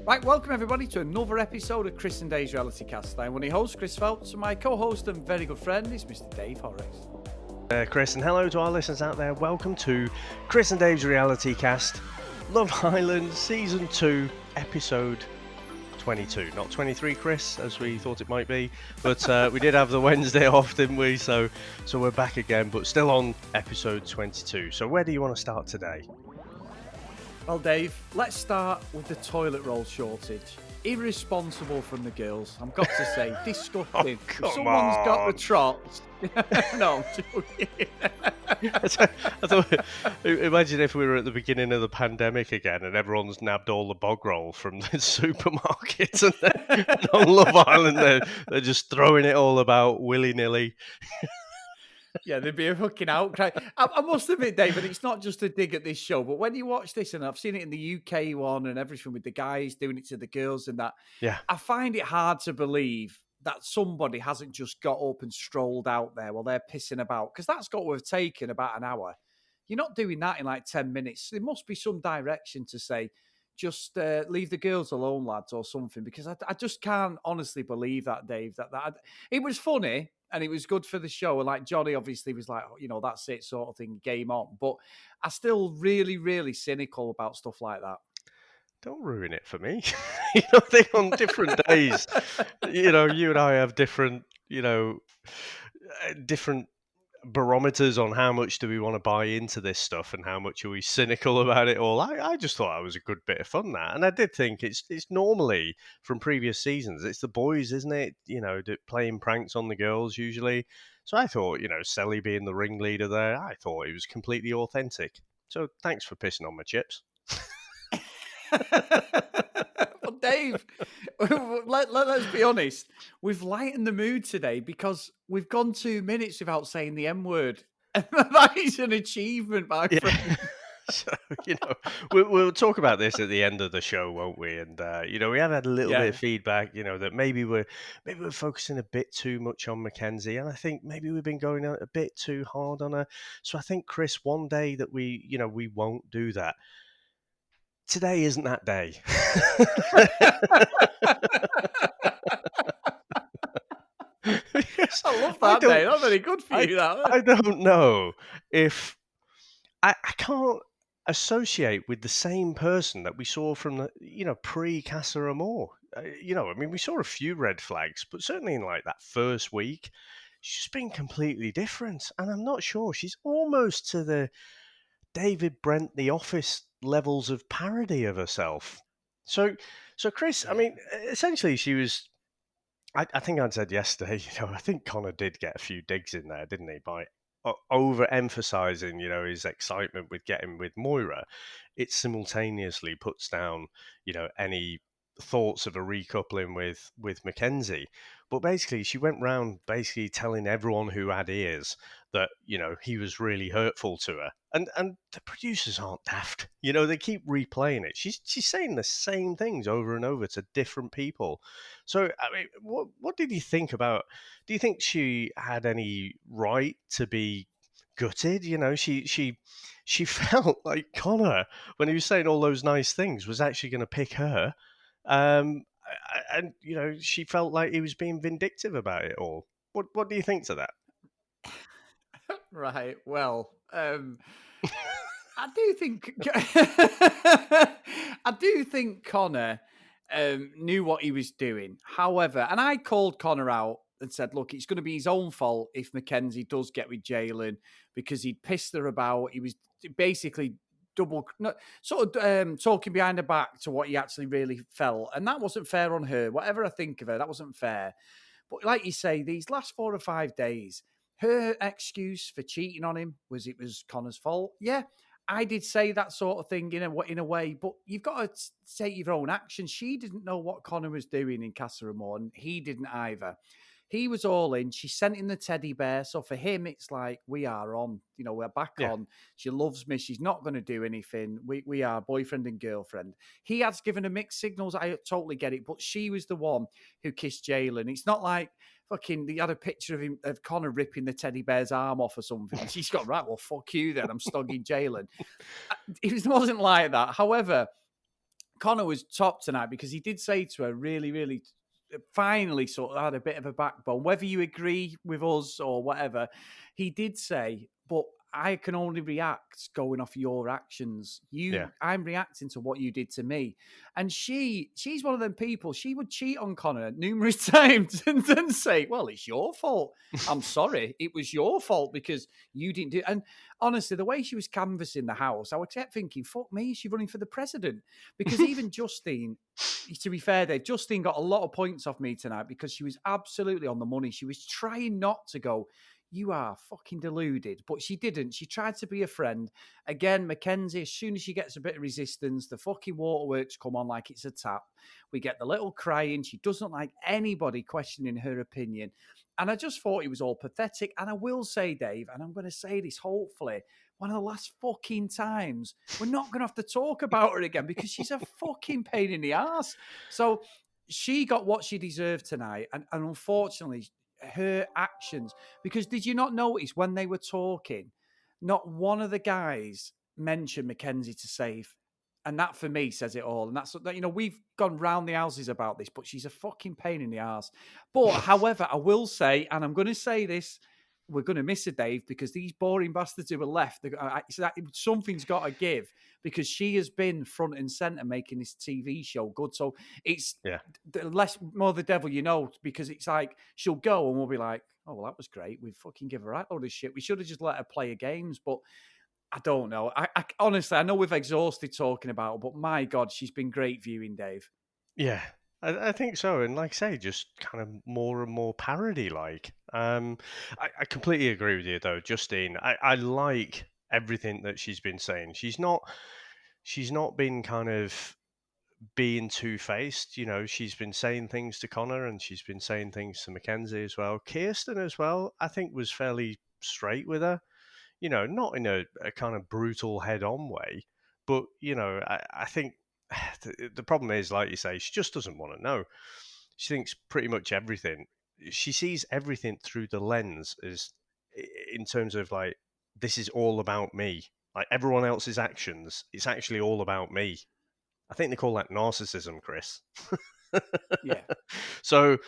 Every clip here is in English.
Right, welcome everybody to another episode of Chris and Dave's Reality Cast. I'm one of your hosts, Chris Phelps, and my co-host and very good friend is Mr. Dave Horrocks. Chris, and hello to our listeners out there. Welcome to Chris and Dave's Reality Cast, Love Island Season 2, Episode 22. Not 23, Chris, as we thought it might be, but we did have the Wednesday off, didn't we? So we're back again, but still on Episode 22. So where do you want to start today? Well, Dave, let's start with the toilet roll shortage. Irresponsible from the girls, I've got to say. Disgusting. If someone's got the trots... No, I'm joking. I thought, imagine if we were at the beginning of the pandemic again and everyone's nabbed all the bog roll from the supermarket and on Love Island they're just throwing it all about willy-nilly. Yeah, there'd be a fucking outcry. I must admit, David, it's not just a dig at this show, but when you watch this, and I've seen it in the UK one and everything with the guys doing it to the girls and that, Yeah, I find it hard to believe that somebody hasn't just got up and strolled out there while they're pissing about, because that's got to have taken about an hour. You're not doing that in like 10 minutes. There must be some direction to say, just leave the girls alone, lads, or something, because I just can't honestly believe that, Dave. That it was funny and it was good for the show. And like Johnny obviously was like, that's it sort of thing, game on. But I'm still really, really cynical about stuff like that. don't ruin it for me. They're on different days. You and I have different, different barometers on how much do we want to buy into this stuff and how much are we cynical about it all. I just thought it was a good bit of fun, that, and I did think it's normally from previous seasons, it's the boys, isn't it, playing pranks on the girls usually. So I thought, Sally being the ringleader there, I thought it was completely authentic. So thanks for pissing on my chips. Well, Dave, let's be honest. We've lightened the mood today because we've gone 2 minutes without saying the M word. That is an achievement, my friend. So, we'll talk about this at the end of the show, won't we? And, we have had a little bit of feedback, that maybe we're focusing a bit too much on Mackenzie. And I think maybe we've been going a bit too hard on her. So I think, Chris, one day that we won't do that. Today isn't that day. I love that day. That's very good for you. I don't know if I can't associate with the same person that we saw from the pre-Casa Amor. We saw a few red flags, but certainly in like that first week, she's just been completely different. And I'm not sure, she's almost to the David Brent The Office levels of parody of herself. So Chris, essentially she was, I think I'd said yesterday, I think Connor did get a few digs in there, didn't he, by overemphasizing, his excitement with getting with Moira. It simultaneously puts down, any thoughts of a recoupling with Mackenzie. But basically she went round basically telling everyone who had ears that, he was really hurtful to her. And the producers aren't daft. They keep replaying it. She's saying the same things over and over to different people. So, what did you think about... Do you think she had any right to be gutted? She felt like Connor, when he was saying all those nice things, was actually going to pick her. And she felt like he was being vindictive about it all. What do you think to that? Right. Well, I do think Connor knew what he was doing. However, and I called Connor out and said, look, it's going to be his own fault if Mackenzie does get with Jalen, because he'd pissed her about. He was basically talking behind her back to what he actually really felt. And that wasn't fair on her. Whatever I think of her, that wasn't fair. But like you say, these last 4 or 5 days, her excuse for cheating on him was it was Connor's fault. Yeah, I did say that sort of thing in a way, but you've got to take your own action. She didn't know what Connor was doing in Casa Amor, and he didn't either. He was all in. She sent in the teddy bear. So for him, it's like, we are on. We're back on. She loves me. She's not going to do anything. We are boyfriend and girlfriend. He has given her mixed signals. I totally get it. But she was the one who kissed Jalen. It's not like he had a picture of Connor ripping the teddy bear's arm off or something. And she's got, right, well, fuck you then. I'm stogging Jalen. It wasn't like that. However, Connor was top tonight because he did say to her, really, really, finally sort of had a bit of a backbone. Whether you agree with us or whatever, he did say, but I can only react going off your actions. Yeah. I'm reacting to what you did to me. And she's one of them people, she would cheat on Connor numerous times and then say, well, it's your fault. I'm sorry. It was your fault because you didn't do. And honestly, the way she was canvassing the house, I kept thinking, fuck me, is she running for the president? Because even Justine, to be fair, Dave, Justine got a lot of points off me tonight because she was absolutely on the money. She was trying not to go, you are fucking deluded, but she didn't. She tried to be a friend. Again, Mackenzie, as soon as she gets a bit of resistance, the fucking waterworks come on like it's a tap. We get the little crying. She doesn't like anybody questioning her opinion. And I just thought it was all pathetic. And I will say, Dave, and I'm going to say this hopefully, one of the last fucking times, we're not going to have to talk about her again because she's a fucking pain in the ass. So she got what she deserved tonight. And unfortunately, her actions, because did you not notice when they were talking, not one of the guys mentioned Mackenzie to save. And that for me says it all. And that's, we've gone round the houses about this, but she's a fucking pain in the ass. But however, I will say, and I'm going to say this, we're going to miss her, Dave, because these boring bastards who are left, something's got to give because she has been front and center making this TV show good. So it's Yeah. more the devil you know, because it's like she'll go and we'll be like, oh, well, that was great. We fucking give her a load of shit. We should have just let her play her games. But I don't know. I honestly, I know we've exhausted talking about her, but my God, she's been great viewing, Dave. Yeah, I think so. And like I say, just kind of more and more parody like. I completely agree with you though, Justine. I like everything that she's been saying. She's not been kind of being two-faced. She's been saying things to Connor and she's been saying things to Mackenzie as well. Kirsten as well, I think was fairly straight with her. Not in a kind of brutal head-on way, but I think the problem is, like you say, she just doesn't want to know. She thinks pretty much everything. She sees everything through the lens as in terms of like this is all about me. Like everyone else's actions, it's actually all about me. I think they call that narcissism, Chris. Yeah. So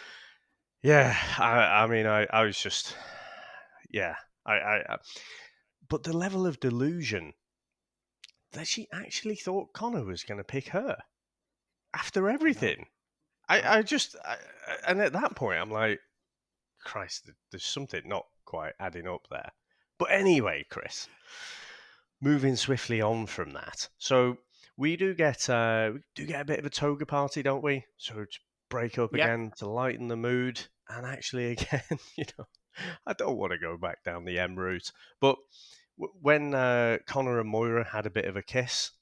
yeah, I mean, I was just yeah, but the level of delusion that she actually thought Connor was going to pick her after I know. everything. And at that point, I'm like, Christ, there's something not quite adding up there. But anyway, Chris, moving swiftly on from that. So we do get a bit of a toga party, don't we? So to break up Yep. again to lighten the mood, and actually, again, I don't want to go back down the M route, but when Connor and Moira had a bit of a kiss,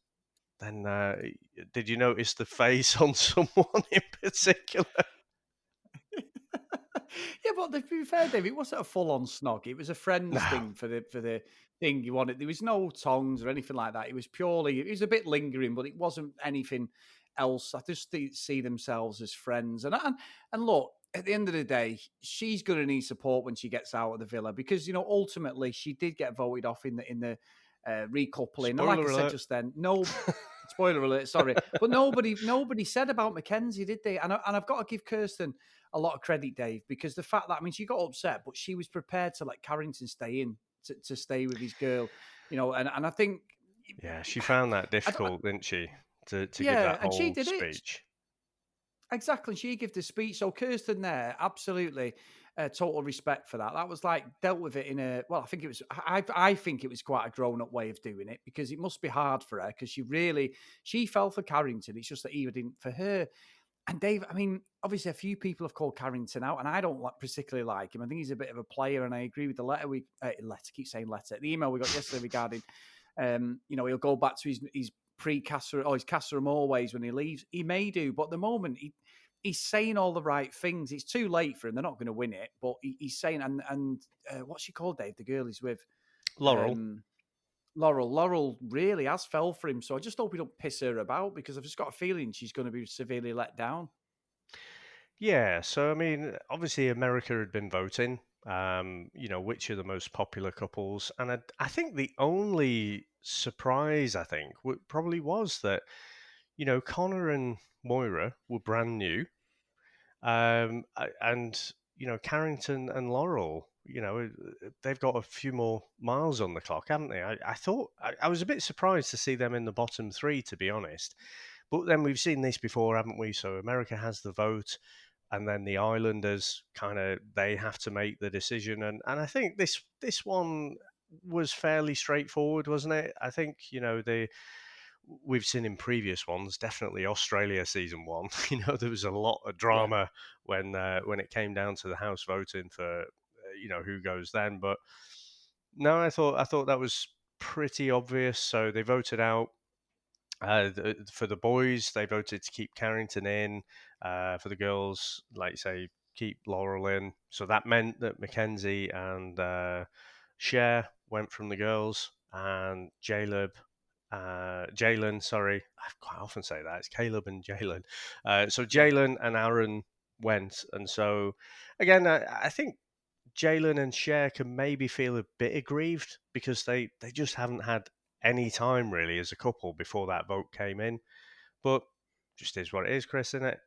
then did you notice the face on someone in particular? Yeah, but to be fair, Dave, it wasn't a full-on snog. It was a friends No. thing for the thing you wanted. There was no tongues or anything like that. It was a bit lingering, but it wasn't anything else. I just see themselves as friends. And look, at the end of the day, she's going to need support when she gets out of the villa because ultimately she did get voted off in the recoupling. And like Spoiler I said alert. just then, no. Spoiler alert, sorry, but nobody said about Mackenzie, did they? And I've got to give Kirsten a lot of credit, Dave, because the fact that she got upset, but she was prepared to let Carrington stay in to stay with his girl, and I think, Yeah, she found that I, difficult, didn't she, to give yeah, that and she whole did it. speech? Exactly. She gave the speech. So Kirsten there, absolutely total respect for that. That was like dealt with it in a, well, I think it was quite a grown up way of doing it because it must be hard for her because she fell for Carrington. It's just that he didn't for her. And Dave, obviously a few people have called Carrington out and I don't particularly like him. I think he's a bit of a player and I agree with the keep saying letter, the email we got yesterday regarding, he'll go back to his pre-Casa or his Casa Amor ways when he leaves. He may do, but at the moment he's saying all the right things. It's too late for him. They're not going to win it, but he's saying and what's she called, Dave? The girl he's with, Laurel. um, Laurel. Laurel really has fell for him. So I just hope he don't piss her about because I've just got a feeling she's going to be severely let down. Yeah, so I mean, obviously America had been voting, which are the most popular couples, and I think the only surprise I think probably was that Connor and Moira were brand new, and Carrington and Laurel, they've got a few more miles on the clock, haven't they? I thought I was a bit surprised to see them in the bottom three, to be honest. But then we've seen this before, haven't we? So America has the vote, and then the Islanders they have to make the decision, and I think this one was fairly straightforward, wasn't it? I think we've seen in previous ones, definitely Australia season one. There was a lot of Yeah. drama when it came down to the House voting for who goes then. But no, I thought that was pretty obvious. So they voted out. For the boys, they voted to keep Carrington in. For the girls, like you say, keep Laurel in. So that meant that Mackenzie and Cher went from the girls, and Jalen, sorry, I quite often say that it's Caleb and Jalen. So Yeah. Jalen and Aaron went, and so again, I think Jalen and Cher can maybe feel a bit aggrieved because they just haven't had any time really as a couple before that vote came in. But just is what it is, Chris, isn't it?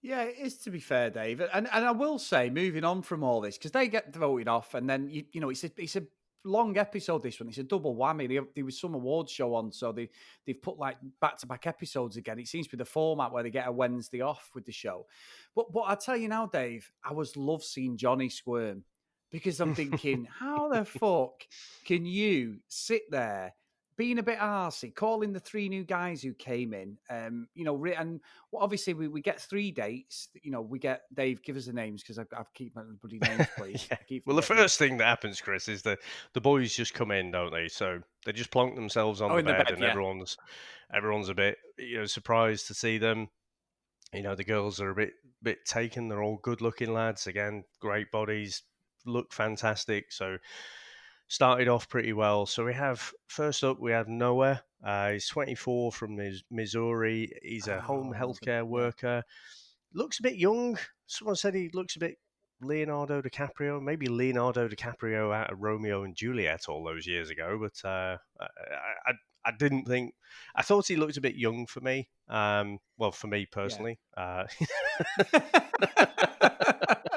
Yeah, it is, to be fair, Dave. And I will say, moving on from all this, because they get voted off, and then it's a long episode. This one, it's a double whammy. There was some awards show on, so they've put like back to back episodes again. It seems to be the format where they get a Wednesday off with the show. But I tell you now, Dave, I was love seeing Johnny squirm, because I'm thinking, how the fuck can you sit there being a bit arsey, calling the three new guys who came in, and well, obviously we get three dates. We get Dave. Give us the names, because I keep my bloody names, please. Yeah. I keep Well, the forgetting them. first thing that happens, Chris, is that the boys just come in, don't they? So they just plonk themselves on Oh, the in the bed, bed, and yeah, everyone's a bit surprised to see them. The girls are a bit taken. They're all good looking lads. Again, great bodies, look fantastic. So started off pretty well. So we have first up we have Noah. He's 24 from Missouri. He's a home healthcare yeah. worker. Looks a bit young. Someone said he looks a bit Leonardo DiCaprio, maybe Leonardo DiCaprio out of Romeo and Juliet all those years ago. But I didn't think. I thought he looked a bit young for me. Well, for me Yeah. personally,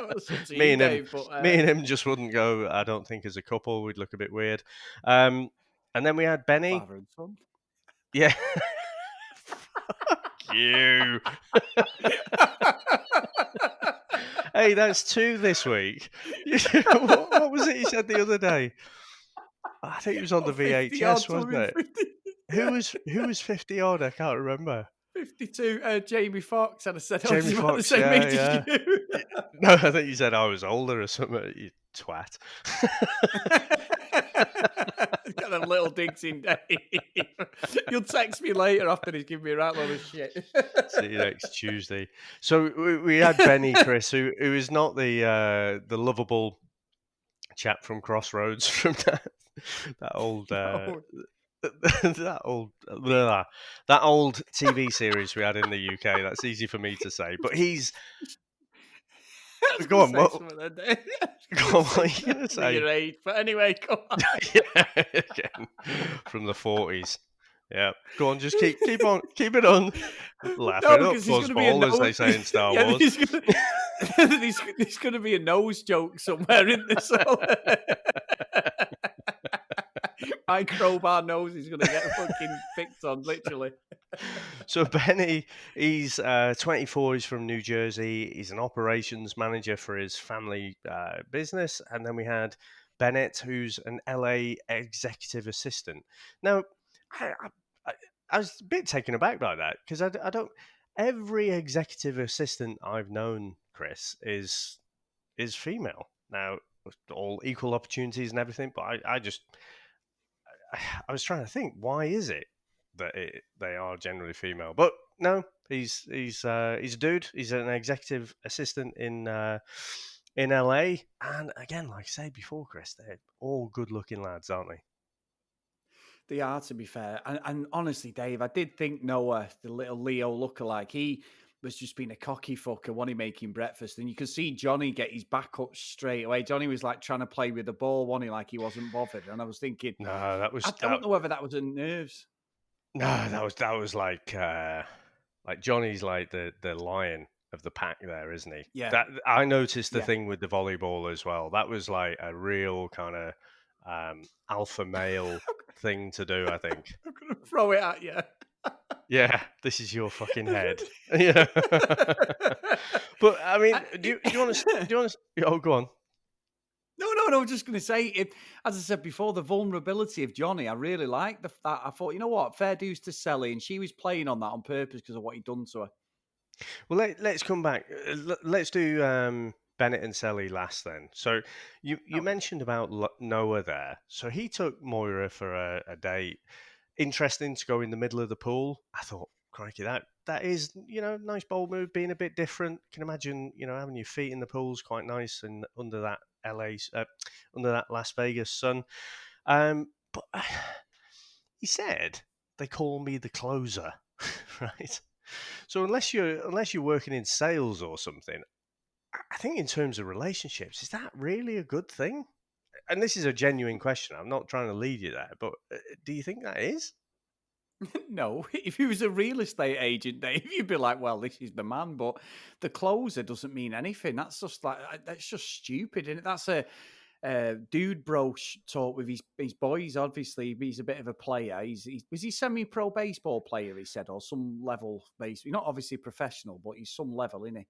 Well, it's up to me you, and him, Dave. But me and him just wouldn't go. I don't think as a couple we'd look a bit weird. Um, and then we had Benny. father and son. Yeah, you. Hey, that's two this week. What was it you said the other day? I think it was on the What, 50 odd, VHS, wasn't something it? 50? Who Yeah, was who was 50 odd? I can't remember. 52. Jamie Foxx, and I said, "Oh, Jamie he's about the Foxx. same Yeah, age as yeah. you." No, I think you said I was older or something. You twat. Got them little digs in, Dave. You'll text me later after he's giving me a right load of shit. See you next Tuesday. So we had Benny, Chris, who is not the lovable chap from Crossroads from that old No. that old TV series we had in the UK. That's easy for me to say, but he's I was go going to on. say something then, Dave. I was Go going on, to what are say you gonna something for your say? age. But anyway, come on. Yeah, again, from the 40s. Yeah, go on, just keep it on, No, laughing up, because there's going to be a fuzzball, as they nose. say in Star Yeah, Wars. there's going to be a nose joke somewhere in this. So my crowbar nose is going to get fucking picked on, literally. So Benny, he's 24. He's from New Jersey. He's an operations manager for his family business, and then we had Bennett, who's an LA executive assistant. Now, I, I, I was a bit taken aback by that because I don't. Every executive assistant I've known, Chris, is female. Now, all equal opportunities and everything, but I was trying to think, why is it that they are generally female? But no, he's a dude. He's an executive assistant in LA, and again, like I said before, Chris, they're all good-looking lads, aren't they? They are, to be fair. And honestly, Dave, I did think Noah, the little Leo lookalike, he was just being a cocky fucker when he making breakfast. And you could see Johnny get his back up straight away. Johnny was like trying to play with the ball, wasn't he? Like he wasn't bothered. And I was thinking, No, that I was don't know whether that was a nerves. No, that was like Johnny's like the lion of the pack there, isn't he? Yeah, That I noticed the yeah. thing with the volleyball as well. That was like a real kind of alpha male thing to do, I think. I'm gonna throw it at you. Yeah, this is your fucking head. Yeah. But I mean, do you want to do you want to? Oh, go on. No, no, no. I was just going to say, as I said before, the vulnerability of Johnny, I really liked that. I thought, you know what, fair dues to Sally, and she was playing on that on purpose because of what he'd done to her. Well, let's come back. Let's do Bennett and Selly last then. So you Okay. mentioned about Noah there. So he took Moira for a date. Interesting to go in the middle of the pool. I thought, crikey, that is nice bold move, being a bit different. Can imagine having your feet in the pool's quite nice and under that under that Las Vegas sun. But he said they call me the closer, right? So unless you're working in sales or something, I think in terms of relationships, is that really a good thing? And this is a genuine question. I'm not trying to lead you there, but do you think that is? No, if he was a real estate agent, Dave, you'd be like, well, this is the man. But the closer doesn't mean anything. That's just like, that's just stupid. And that's a dude bro talk with his boys. Obviously, he's a bit of a player. Was he semi-pro baseball player, he said, or some level base. Not obviously professional, but he's some level, isn't he?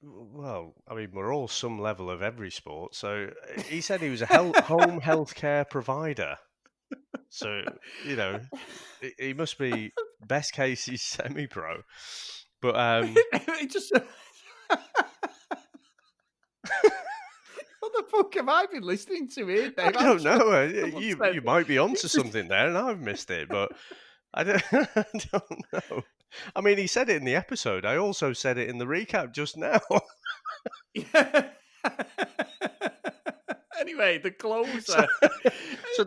Well, I mean, we're all some level of every sport. So he said he was a home healthcare provider. So he must be best case he's semi-pro. But It just. What the fuck have I been listening to here, I Dave? I'm don't sure know. someone You said might be onto it's just something there, and I've missed it. But I don't, I don't know. I mean, he said it in the episode. I also said it in the recap just now. yeah. Anyway, the so, closer. so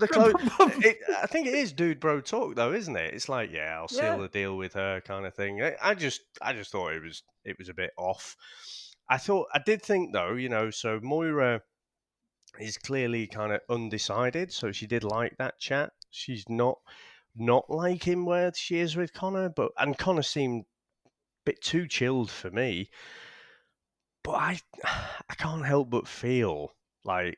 I think it is dude bro talk though, isn't it? It's like, yeah, I'll seal Yeah. the deal with her kind of thing. I just thought it was a bit off. I did think though, so Moira is clearly kind of undecided, so she did like that chat. She's not like him where she is with Connor, and Connor seemed a bit too chilled for me. But I can't help but feel like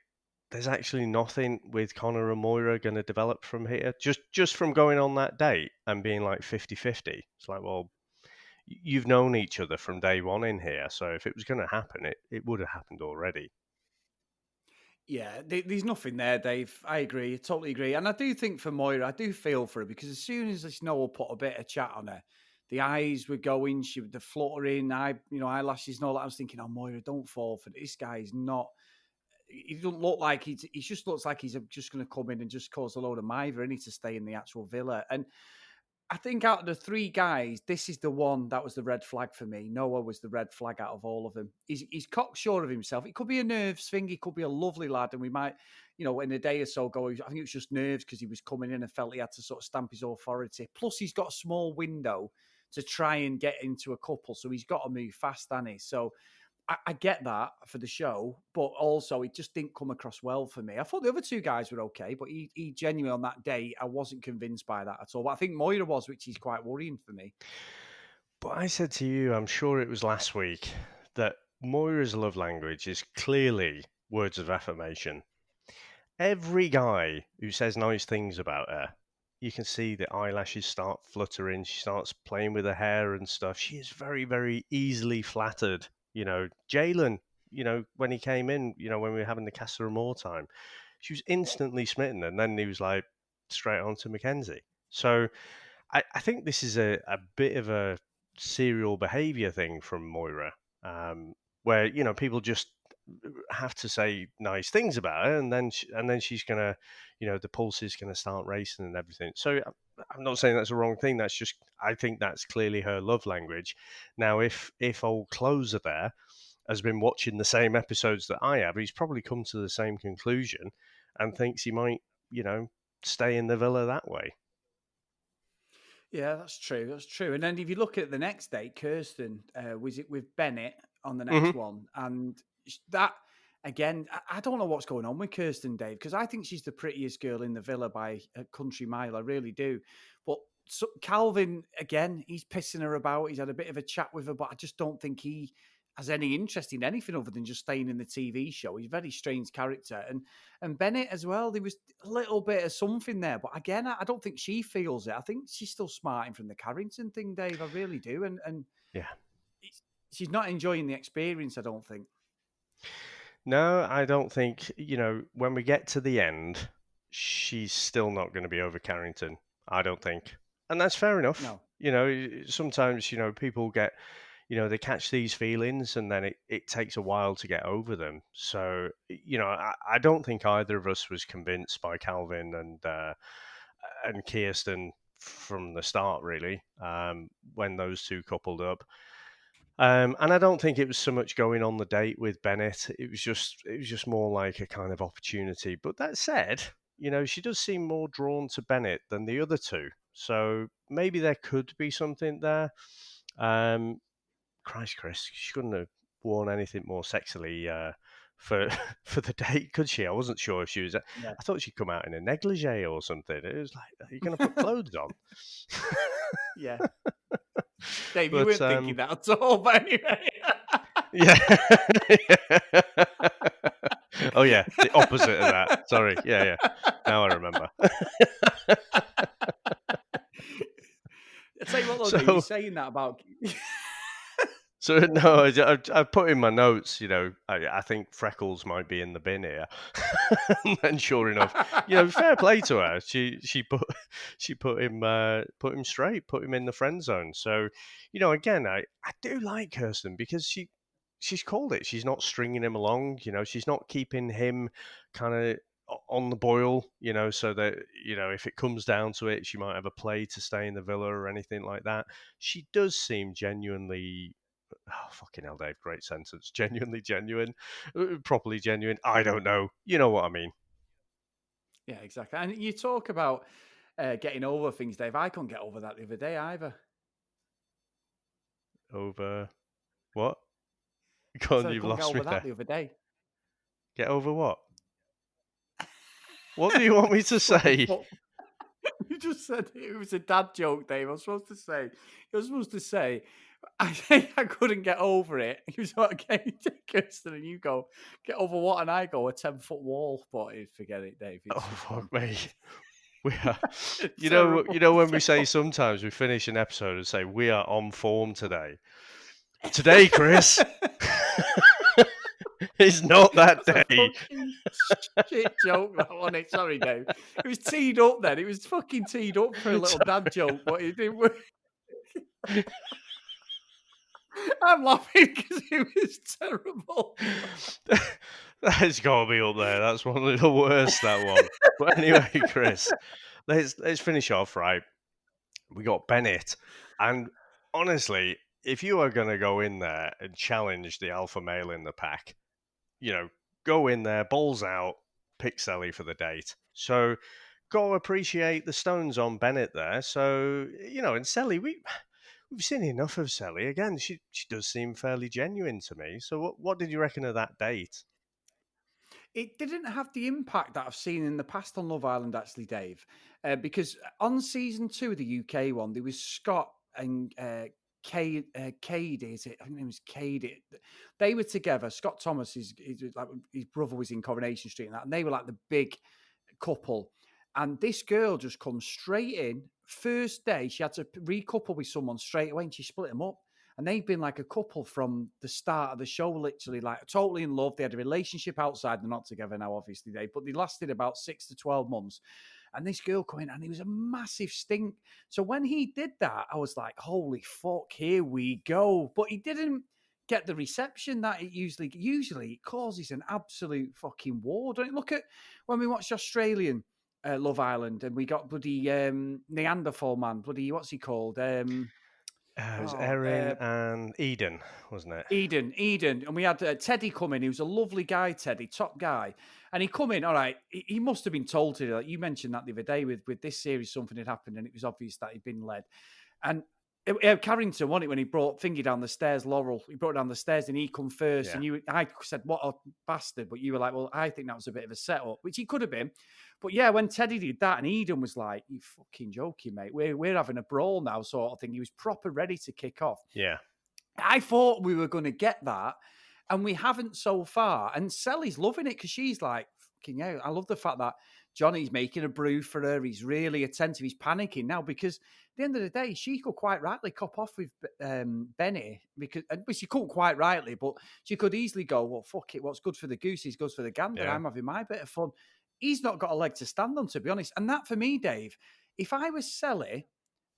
there's actually nothing with Connor and Moira going to develop from here. Just from going on that date and being like 50-50. It's like, well, you've known each other from day one in here, so if it was going to happen, it would have happened already. Yeah, there's nothing there, Dave. I agree, totally agree. And I do think for Moira, I do feel for her because as soon as this Noah put a bit of chat on her, the eyes were going, the fluttering, eyelashes and all that. I was thinking, oh, Moira, don't fall for this guy. Is not. He doesn't look like he just looks like he's just going to come in and just cause a load of mither. He needs to stay in the actual villa. And I think out of the three guys, this is the one that was the red flag for me. Noah was the red flag out of all of them. He's cocksure of himself. It could be a nerves thing. He could be a lovely lad, and we might, in a day or so go. I think it was just nerves because he was coming in and felt he had to sort of stamp his authority. Plus, he's got a small window to try and get into a couple, so he's got to move fast, hasn't he? So I get that for the show, but also it just didn't come across well for me. I thought the other two guys were okay, but he genuinely on that day, I wasn't convinced by that at all. But I think Moira was, which is quite worrying for me. But I said to you, I'm sure it was last week, that Moira's love language is clearly words of affirmation. Every guy who says nice things about her, you can see the eyelashes start fluttering. She starts playing with her hair and stuff. She is very, very easily flattered. Jalen, when he came in, when we were having the Casa Amor time, she was instantly smitten. And then he was like straight on to Mackenzie. So I think this is a bit of a serial behavior thing from Moira, where people just have to say nice things about her, and then she's gonna, the pulse is gonna start racing and everything. So I'm not saying that's a wrong thing. That's just I think that's clearly her love language. Now, if old closer there has been watching the same episodes that I have, he's probably come to the same conclusion and thinks he might, stay in the villa that way. Yeah, that's true. That's true. And then if you look at the next date, Kirsten was it with Bennett on the next Hmm. one, and that again, I don't know what's going on with Kirsten, Dave, because I think she's the prettiest girl in the villa by a country mile. I really do. But Calvin, again, he's pissing her about. He's had a bit of a chat with her, but I just don't think he has any interest in anything other than just staying in the TV show. He's a very strange character. And Bennett as well, there was a little bit of something there. But again, I don't think she feels it. I think she's still smarting from the Carrington thing, Dave. I really do. And Yeah. she's not enjoying the experience, I don't think. No, I don't think, when we get to the end, she's still not going to be over Carrington. I don't think. And that's fair enough. No. Sometimes, people get, they catch these feelings and then it takes a while to get over them. So, I don't think either of us was convinced by Calvin and Kirsten from the start, really, when those two coupled up. And I don't think it was so much going on the date with Bennett. It was just more like a kind of opportunity. But that said, she does seem more drawn to Bennett than the other two. So maybe there could be something there. Christ, Chris, she couldn't have worn anything more sexily for for the date, could she? I wasn't sure if she was. Yeah. I thought she'd come out in a negligee or something. It was like, are you going to put clothes on? Yeah. Dave, you But weren't thinking that at all, but anyway. yeah. Oh yeah, the opposite of that. Sorry. Yeah. Now I remember. I'll tell you what, though, Dave, you're saying that about... So no, I put in my notes. I think Freckles might be in the bin here, and sure enough, fair play to her. She put him straight, put him in the friend zone. So, again, I do like Kirsten because she's called it. She's not stringing him along. She's not keeping him kind of on the boil. So that if it comes down to it, she might have a play to stay in the villa or anything like that. She does seem genuinely. Oh, fucking hell, Dave. Great sentence. Genuinely genuine. Properly genuine. I don't know. You know what I mean. Yeah, exactly. And you talk about getting over things, Dave. I couldn't get over that the other day either. Over what? Go on, I you've couldn't get lost me over that there. the other day. Get over what? What do you want me to say? You just said it was a dad joke, Dave. I was supposed to say, I think I couldn't get over it. He was like, okay, Kirsten, and you go, get over what? And I go, a 10-foot wall. But forget it, Dave. It's Oh, just fuck me. We are, terrible. when we say sometimes we finish an episode and say we are on form today. Today, Chris, it's not that That's day. A shit joke, that one. Sorry, Dave. It was teed up then. It was fucking teed up for a little dad joke, but it didn't work. I'm laughing because it was terrible. That's got to be up there. That's one of the worst, that one. But anyway, Chris, let's finish off, right? We got Bennett. And honestly, if you are going to go in there and challenge the alpha male in the pack, go in there, balls out, pick Sally for the date. So go appreciate the stones on Bennett there. So, and Sally, we've seen enough of Sally. Again, she does seem fairly genuine to me. So what did you reckon of that date? It didn't have the impact that I've seen in the past on Love Island, actually, Dave, because on season 2 of the UK one, there was Scott and Cade, is it? I think it was Cade. They were together. Scott Thomas, like his brother was in Coronation Street, and they were like the big couple. And this girl just comes straight in. First day, she had to recouple with someone straight away, and she split them up. And they've been like a couple from the start of the show, literally, like totally in love. They had a relationship outside. They're not together now, obviously, but they lasted about 6 to 12 months. And this girl came in, and it was a massive stink. So when he did that, I was like, holy fuck, here we go. But he didn't get the reception that it usually it causes an absolute fucking war. Don't you look at when we watched Australian Love Island, and we got bloody Neanderthal man, bloody, what's he called? It was Erin and Eden, wasn't it? Eden. And we had Teddy come in. He was a lovely guy, Teddy, top guy. And he come in, all right, he must have been told to, like you mentioned that the other day with this series, something had happened and it was obvious that he'd been led. And Carrington, wasn't it, when he brought Thingy down the stairs, Laurel? He brought her down the stairs and he come first. Yeah. And I said, what a bastard. But you were like, well, I think that was a bit of a setup, which he could have been. But yeah, when Teddy did that and Eden was like, you fucking joking, mate. We're having a brawl now, sort of thing. He was proper ready to kick off. Yeah. I thought we were going to get that, and we haven't so far. And Sally's loving it because she's like, fucking yeah, I love the fact that Johnny's making a brew for her. He's really attentive. He's panicking now because at the end of the day, she could quite rightly cop off with Benny because but she couldn't quite rightly, but she could easily go, well, fuck it. What's good for the goose is good for the gander. Yeah. I'm having my bit of fun. He's not got a leg to stand on, to be honest. And that for me, Dave, if I was Sally,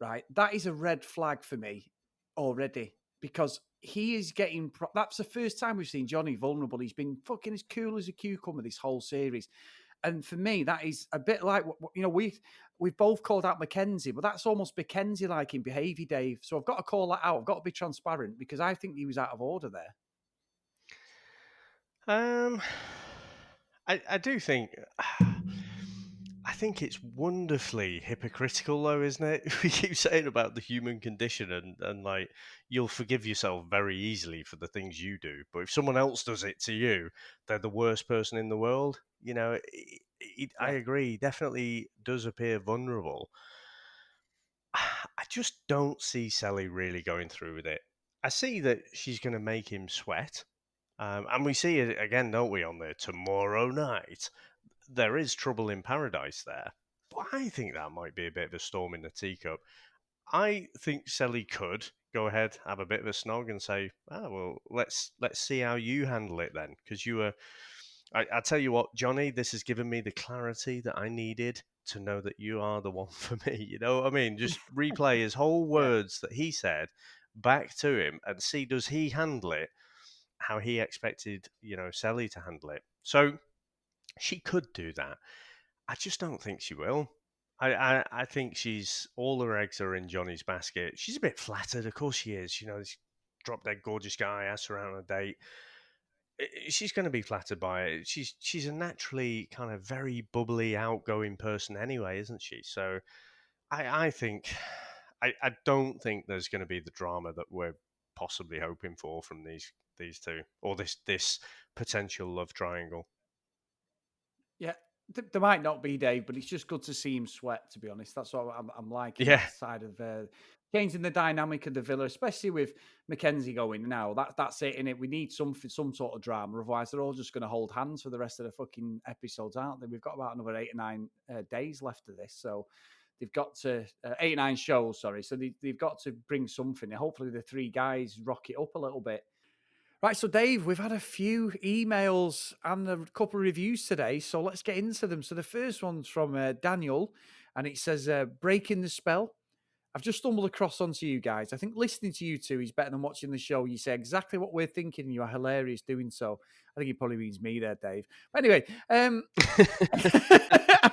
right, that is a red flag for me already because he is getting. That's the first time we've seen Johnny vulnerable. He's been fucking as cool as a cucumber this whole series, and for me, that is a bit like we've both called out Mackenzie, but that's almost Mackenzie like in behaviour, Dave. So I've got to call that out. I've got to be transparent because I think he was out of order there. Um, I do think. I think it's wonderfully hypocritical, though, isn't it? We keep saying about the human condition, and like you'll forgive yourself very easily for the things you do, but if someone else does it to you, they're the worst person in the world. You know, I Yeah, agree. He definitely does appear vulnerable. I just don't see Sally really going through with it. I see that she's going to make him sweat. And we see it again, don't we, on the tomorrow night? There is trouble in paradise there. But I think that might be a bit of a storm in the teacup. I think Sally could go ahead, have a bit of a snog, and say, "Ah, well, let's see how you handle it then," because you were. I tell you what, Johnny, this has given me the clarity that I needed to know that you are the one for me. You know what I mean? Just replay his whole yeah. words that he said back to him and see does he handle it how he expected, Sally to handle it. So she could do that. I just don't think she will. I think she's all her eggs are in Johnny's basket. She's a bit flattered, of course she is. This drop dead gorgeous guy asked her out on a date. She's going to be flattered by it. She's a naturally kind of very bubbly, outgoing person anyway, isn't she? So I think I don't think there's going to be the drama that we're possibly hoping for from these two or this potential love triangle. Yeah, there might not be, Dave, but it's just good to see him sweat. To be honest, that's what I'm liking Yeah, that side of changing the dynamic of the villa, especially with Mackenzie going now. That's it. In it, we need some sort of drama. Otherwise, they're all just going to hold hands for the rest of the fucking episodes, aren't they? We've got about another 8 or 9 days left of this, so they've got to 8 or 9 shows. Sorry, so they've got to bring something. Hopefully, the three guys rock it up a little bit. Right, so Dave, we've had a few emails and a couple of reviews today, so let's get into them. So the first one's from Daniel, and it says, "Breaking the spell. I've just stumbled across onto you guys. I think listening to you two is better than watching the show. You say exactly what we're thinking, and you are hilarious doing so." I think he probably means me there, Dave. But anyway, I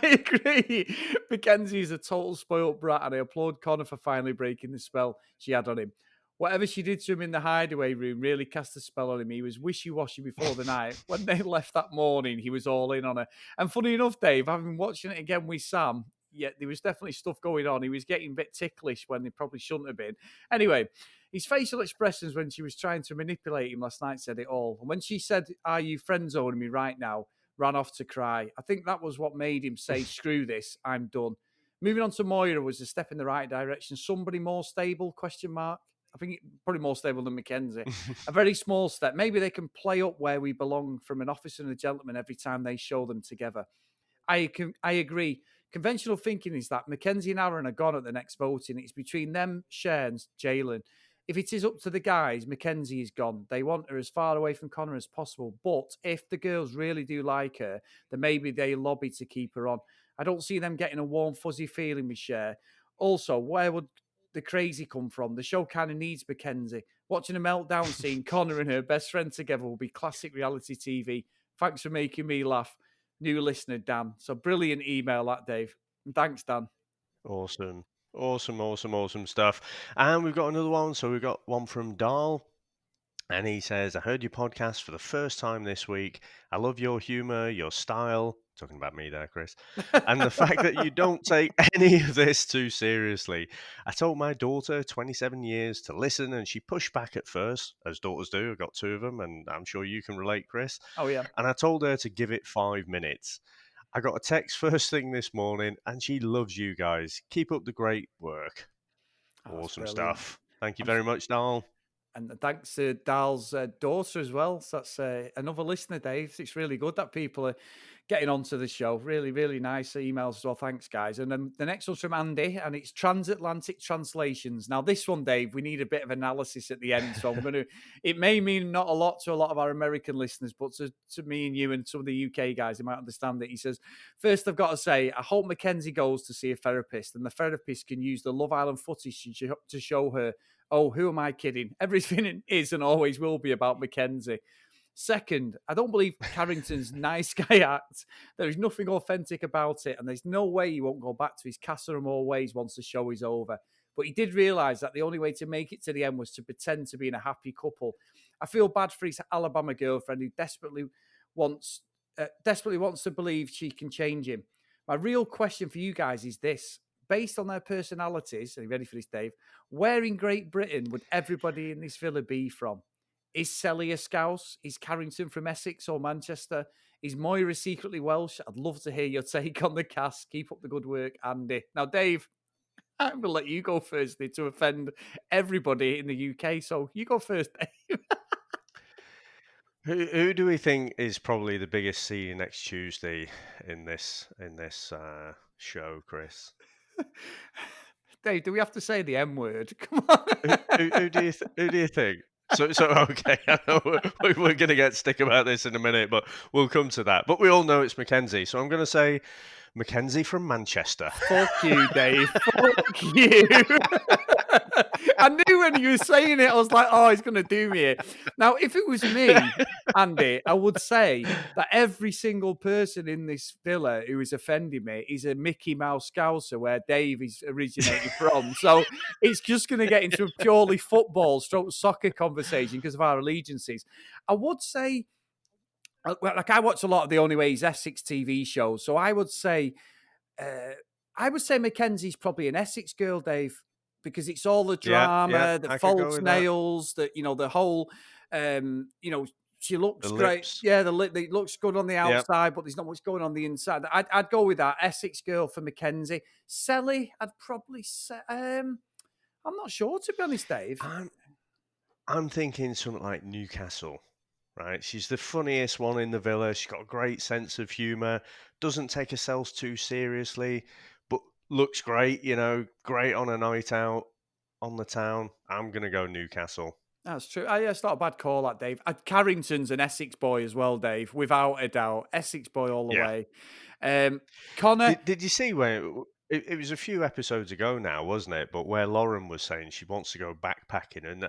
agree. Mackenzie's a total spoiled brat, and I applaud Connor for finally breaking the spell she had on him. Whatever she did to him in the hideaway room really cast a spell on him. He was wishy-washy before the night. When they left that morning, he was all in on her. And funny enough, Dave, I've been watching it again with Sam. Yeah, there was definitely stuff going on. He was getting a bit ticklish when he probably shouldn't have been. Anyway, his facial expressions when she was trying to manipulate him last night said it all. And when she said, "Are you friend zoning me right now?" ran off to cry. I think that was what made him say, "Screw this, I'm done." Moving on to Moira was a step in the right direction. Somebody more stable? Question mark. I think probably more stable than Mackenzie. A very small step. Maybe they can play up where we belong from an officer and a gentleman every time they show them together. I agree. Conventional thinking is that Mackenzie and Aaron are gone at the next voting. It's between them, Cher and Jalen. If it is up to the guys, Mackenzie is gone. They want her as far away from Connor as possible. But if the girls really do like her, then maybe they lobby to keep her on. I don't see them getting a warm, fuzzy feeling with Cher. Also, where would the crazy come from? The show kind of needs Mackenzie. Watching a meltdown scene, Connor and her best friend together will be classic reality TV. Thanks for making me laugh. New listener, Dan. So brilliant email that, Dave. And thanks, Dan. awesome, awesome, awesome, awesome stuff. And we've got another one. So we've got one from Dahl. And he says, I heard your podcast for the first time this week. I love your humor, your style. Talking about me there, Chris. And the fact that you don't take any of this too seriously. I told my daughter, 27 years, to listen, and she pushed back at first, as daughters do. I've got two of them, and I'm sure you can relate, Chris. Oh, yeah. And I told her to give it 5 minutes. I got a text first thing this morning, and she loves you guys. Keep up the great work. Oh, that's Awesome brilliant. stuff. Thank you I'm very much, Dal. And thanks to Dal's daughter as well. So that's another listener, Dave. It's really good that people are getting onto the show. Really, really nice emails as well. Thanks, guys. And then the next one's from Andy, and it's Transatlantic Translations. Now, this one, Dave, we need a bit of analysis at the end. So I'm going to, it may mean not a lot to a lot of our American listeners, but to me and you and some of the UK guys, they might understand it. He says, first, I've got to say, I hope Mackenzie goes to see a therapist, and the therapist can use the Love Island footage to show her, oh, who am I kidding? Everything is and always will be about Mackenzie. Second, I don't believe Carrington's nice guy act. There is nothing authentic about it, and there's no way he won't go back to his Casa Amor ways once the show is over. But he did realise that the only way to make it to the end was to pretend to be in a happy couple. I feel bad for his Alabama girlfriend who wants desperately wants to believe she can change him. My real question for you guys is this. Based on their personalities, are you ready for this, Dave? Where in Great Britain would everybody in this villa be from? Is Selly a Scouse? Is Carrington from Essex or Manchester? Is Moira secretly Welsh? I'd love to hear your take on the cast. Keep up the good work, Andy. Now, Dave, I'm going to let you go first to offend everybody in the UK. So you go first, Dave. Who do we think is probably the biggest see you next Tuesday in this show, Chris? Dave, do we have to say the M word? Come on. Who do you think? So okay, I know we're going to get stick about this in a minute, but we'll come to that. But we all know it's Mackenzie, so I'm going to say Mackenzie from Manchester. Fuck you, Dave. Fuck you. I knew when you were saying it, I was like, oh, he's going to do me here. Now, if it was me, Andy, I would say that every single person in this villa who is offending me is a Mickey Mouse Scouser where Dave is originated from. So it's just going to get into a purely football stroke soccer conversation because of our allegiances. I would say, like I watch a lot of the Only Way is Essex TV shows. So I would say Mackenzie's probably an Essex girl, Dave, because it's all the Yeah, drama, the I could go false with that. nails, the whole, she looks The great. lips. Yeah, it looks good on the Yeah. outside, but there's not much going on the inside. I'd go with that Essex girl for Mackenzie. Selly, I'd probably say. I'm not sure, to be honest, Dave. I'm thinking something like Newcastle. Right, she's the funniest one in the villa. She's got a great sense of humour, doesn't take herself too seriously, but looks great, great on a night out on the town. I'm going to go Newcastle. That's true. Yeah, it's not a bad call, that, Dave. Carrington's an Essex boy as well, Dave, without a doubt. Essex boy all the Yeah. way. Connor. Did you see where it was a few episodes ago now, wasn't it? But where Lauren was saying she wants to go backpacking, and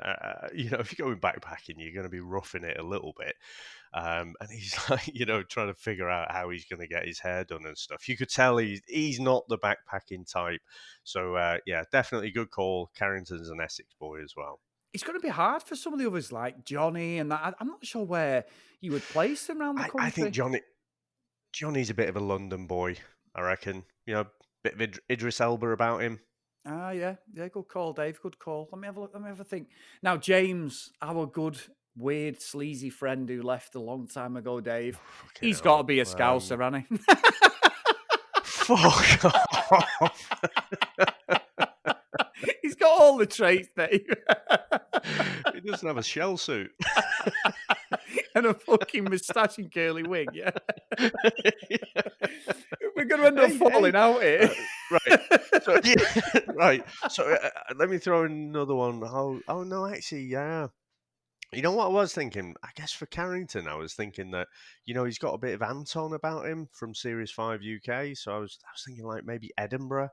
if you're going backpacking, you're going to be roughing it a little bit. And he's like, trying to figure out how he's going to get his hair done and stuff. You could tell he's not the backpacking type. So yeah, definitely good call. Carrington's an Essex boy as well. It's going to be hard for some of the others like Johnny and that. I'm not sure where you would place them around the country. I think Johnny's a bit of a London boy, I reckon. Bit of Idris Elba about him. Ah, yeah. Good call, Dave. Good call. Let me have a look. Let me have a think. Now, James, our good, weird, sleazy friend who left a long time ago, Dave. He's got to be a Scouser, hasn't he? Fuck off. He's got all the traits, Dave. He doesn't have a shell suit. And a fucking moustache and curly wig, yeah. We're going to end up falling out here. Right. So, yeah, right. So let me throw in another one. Oh no, actually, yeah. You know what I was thinking? I guess for Carrington, I was thinking that, he's got a bit of Anton about him from Series 5 UK. So I was thinking like maybe Edinburgh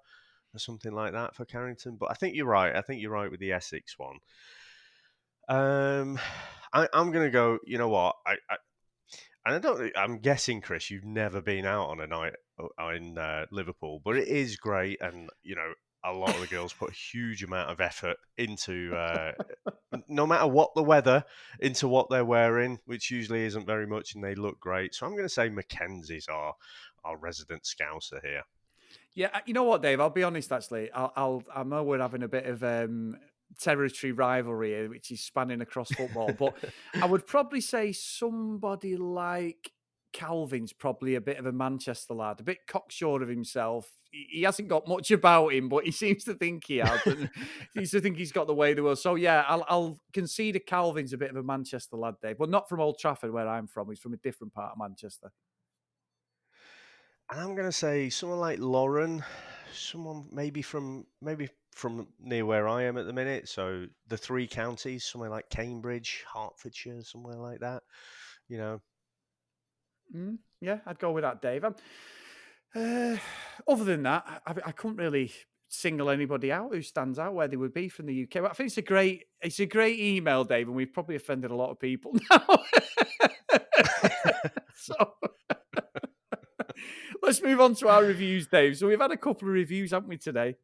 or something like that for Carrington. But I think you're right. I think you're right with the Essex one. I'm going to go, you know what? I'm guessing, Chris, you've never been out on a night in Liverpool, but it is great. And, a lot of the girls put a huge amount of effort into no matter what the weather, into what they're wearing, which usually isn't very much, and they look great. So I'm going to say Mackenzie's our resident scouser here. Yeah, you know what, Dave? I'll be honest. Actually, I know we're having a bit of territory rivalry here, which is spanning across football, but I would probably say somebody like Calvin's probably a bit of a Manchester lad, a bit cocksure of himself. He hasn't got much about him, but he seems to think he has, and he seems to think he's got the way of the world. So yeah, I'll concede that Calvin's a bit of a Manchester lad, Dave, but not from Old Trafford, where I'm from. He's from a different part of Manchester. And I'm going to say someone like Lauren, someone maybe from near where I am at the minute. So the three counties, somewhere like Cambridge, Hertfordshire, somewhere like that. You know, Yeah, I'd go with that, Dave. Other than that, I couldn't really single anybody out who stands out where they would be from the UK. But I think it's a great email, Dave, and we've probably offended a lot of people now. So let's move on to our reviews, Dave. So we've had a couple of reviews, haven't we, today?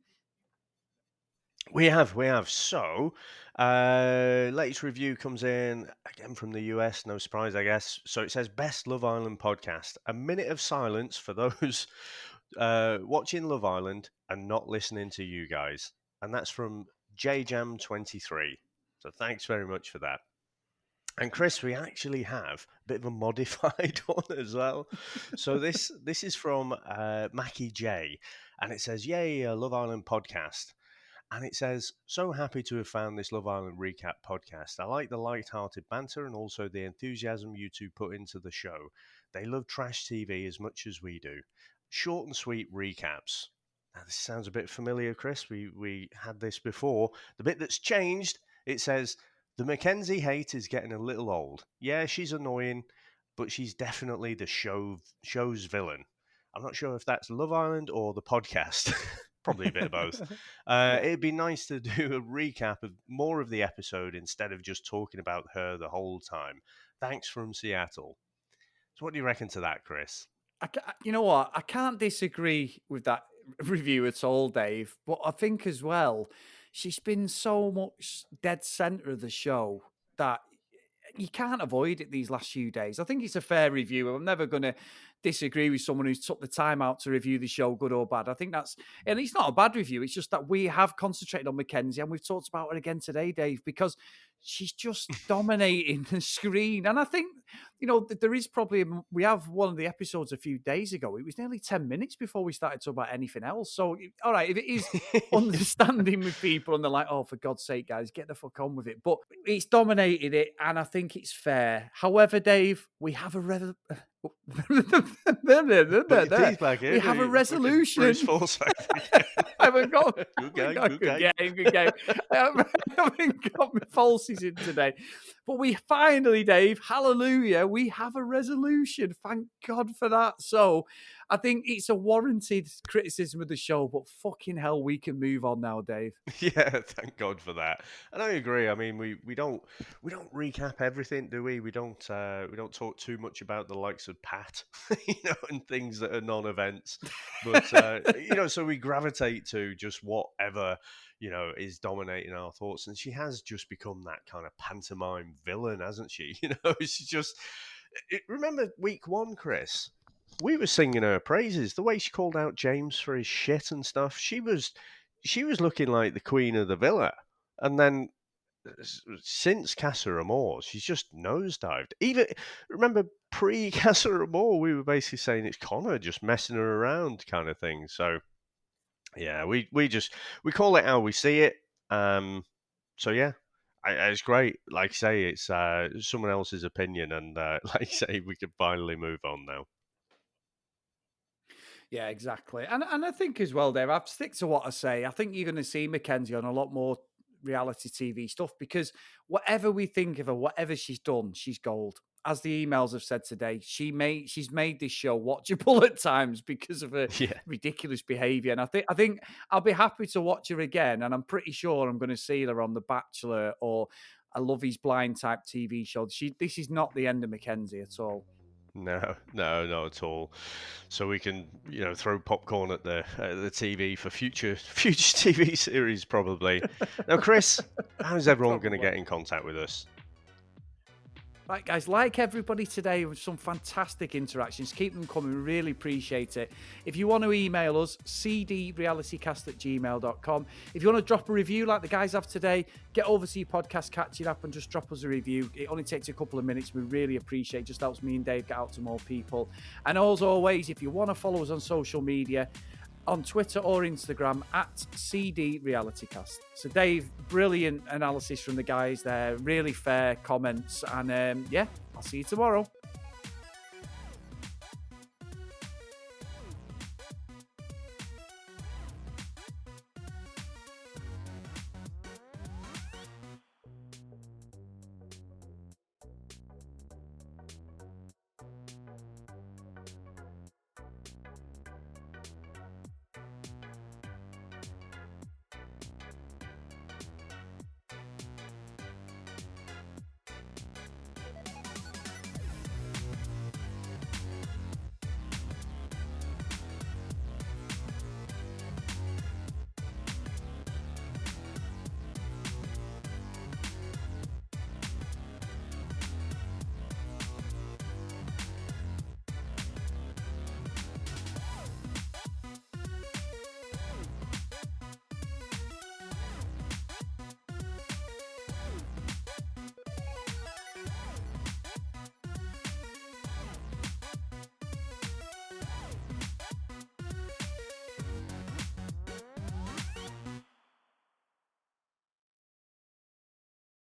we have. So, latest review comes in again from the US. No surprise, I guess. So it says best Love Island podcast. A minute of silence for those watching Love Island and not listening to you guys. And that's from JJam23. So thanks very much for that. And Chris, we actually have a bit of a modified one as well. So this is from Mackie J, and it says, "Yay, a Love Island podcast." And it says, "So happy to have found this Love Island recap podcast. I like the light-hearted banter and also the enthusiasm you two put into the show. They love trash TV as much as we do. Short and sweet recaps." Now, this sounds a bit familiar, Chris. We had this before. The bit that's changed, it says, "The Mackenzie hate is getting a little old. Yeah, she's annoying, but she's definitely the show's villain." I'm not sure if that's Love Island or the podcast. Probably a bit of both. Yeah. It'd be nice to do a recap of more of the episode instead of just talking about her the whole time. Thanks from Seattle. So, what do you reckon to that, Chris? You know what? I can't disagree with that review at all, Dave. But I think as well, she's been so much dead center of the show that you can't avoid it these last few days. I think it's a fair review. I'm never going to disagree with someone who's took the time out to review the show, good or bad. I think that's, and it's not a bad review. It's just that we have concentrated on Mackenzie and we've talked about her again today, Dave, because she's just dominating the screen. And I think, there is probably, we have one of the episodes a few days ago. It was nearly 10 minutes before we started talking about anything else. So, all right, if it is understanding with people and they're like, oh, for God's sake, guys, get the fuck on with it. But it's dominated it, and I think it's fair. However, Dave, we have a Put your teeth back in. we have a resolution. Bruce Forsyth. I haven't got Good game. good game. I haven't got my falsies in today. But we finally, Dave, hallelujah, we have a resolution. Thank God for that. So I think it's a warranted criticism of the show, but fucking hell, we can move on now, Dave. Yeah, thank God for that. And I agree. I mean, we don't recap everything, do we? We don't talk too much about the likes of Pat, and things that are non-events. But so we gravitate to just whatever is dominating our thoughts. And she has just become that kind of pantomime villain, hasn't she? She's just. Remember week one, Chris? We were singing her praises. The way she called out James for his shit and stuff. She was looking like the queen of the villa. And then since Casa Amor, she's just nosedived. Even remember pre-Casa Amor, we were basically saying it's Connor just messing her around kind of thing. So yeah, we call it how we see it. So yeah. It's great. Like I say, it's someone else's opinion, and like I say, we can finally move on now. Yeah, exactly. And I think as well, Dave, I've stick to what I say. I think you're going to see Mackenzie on a lot more reality TV stuff because whatever we think of her, whatever she's done, she's gold. As the emails have said today, she's made this show watchable at times because of her Yeah. ridiculous behaviour. And I think I'll be happy to watch her again. And I'm pretty sure I'm going to see her on The Bachelor or a Love Is Blind type TV show. This is not the end of Mackenzie at all. No, no, not at all. So we can, throw popcorn at the TV for future TV series, probably. Now, Chris, how's everyone going to Probably. get in contact with us? Right, guys, like everybody today, with some fantastic interactions. Keep them coming. We really appreciate it. If you want to email us, cdrealitycast@gmail.com. If you want to drop a review like the guys have today, get over to your podcast catching up and just drop us a review. It only takes a couple of minutes. We really appreciate it. Just helps me and Dave get out to more people. And as always, if you want to follow us on social media, on Twitter or Instagram @CD RealityCast. So, Dave, brilliant analysis from the guys there. Really fair comments. And yeah, I'll see you tomorrow.